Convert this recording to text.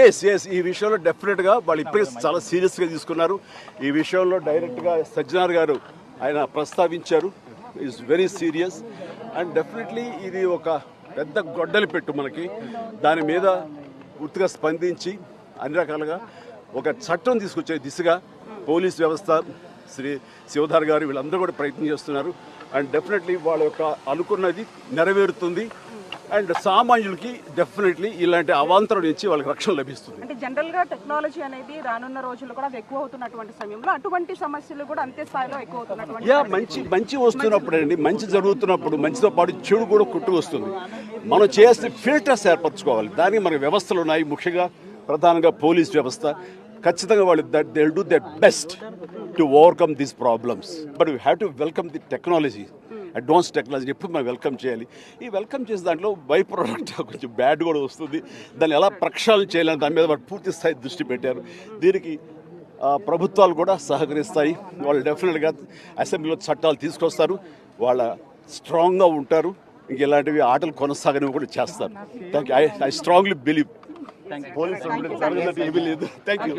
Yes ఈ విషయంలో డెఫినెట్గా వాళ్ళు ఇప్పటికే చాలా సీరియస్గా తీసుకున్నారు. ఈ విషయంలో డైరెక్ట్గా సజ్జనార్ గారు ఆయన ప్రస్తావించారు. Is very serious and definitely ఇది ఒక పెద్ద గొడ్డలి పెట్టు మనకి. దాని మీద పూర్తిగా స్పందించి అన్ని రకాలుగా ఒక చట్టం తీసుకొచ్చే దిశగా పోలీస్ వ్యవస్థ, శ్రీ శివధార్ గారు వీళ్ళందరూ కూడా ప్రయత్నం చేస్తున్నారు. అండ్ డెఫినెట్లీ వాళ్ళ యొక్క అనుకున్నది నెరవేరుతుంది. అండ్ సామాన్యులకి డెఫినెట్లీ ఇలాంటి అవాంతరం నుంచి వాళ్ళకి రక్షణ లభిస్తుంది. అంటే జనరల్ గా టెక్నాలజీ అనేది రానున్న రోజుల్లో కూడా ఎక్కువ అవుతున్నటువంటి సమయంలో అటువంటి సమస్యలు కూడా అంతే స్థాయిలో ఎక్కువ అవుతున్నటువంటి మంచి వస్తున్నప్పుడు అండి, మంచి జరుగుతున్నప్పుడు మంచితో పాటు చెడు కూడా కుట్టు వస్తుంది. మనం చేస్తే ఫిల్టర్స్ ఏర్పరచుకోవాలి. దానికి మన వ్యవస్థలు ఉన్నాయి. ముఖ్యంగా ప్రధానంగా పోలీస్ వ్యవస్థ ఖచ్చితంగా వాళ్ళు they will do that best to overcome these problems. But we have to welcome the technology, advance technology ఎప్పుడు మనం వెల్కమ్ చేయాలి. ఈ వెల్కమ్ చేసే దాంట్లో బై ప్రోడక్ట్ కొంచెం బ్యాడ్ కూడా వస్తుంది. దాన్ని ఎలా ప్రక్షాళన చేయాలని దాని మీద వాళ్ళు పూర్తి స్థాయి దృష్టి పెట్టారు. దీనికి ప్రభుత్వాలు కూడా సహకరిస్తాయి. వాళ్ళు డెఫినెట్గా అసెంబ్లీలో చట్టాలు తీసుకొస్తారు. వాళ్ళ స్ట్రాంగ్గా ఉంటారు. ఇంక ఇలాంటివి ఆటలు కొనసాగనివి కూడా చేస్తారు. Thank you. I strongly believe police జరగదంటే ఏమీ లేదు. Thank you.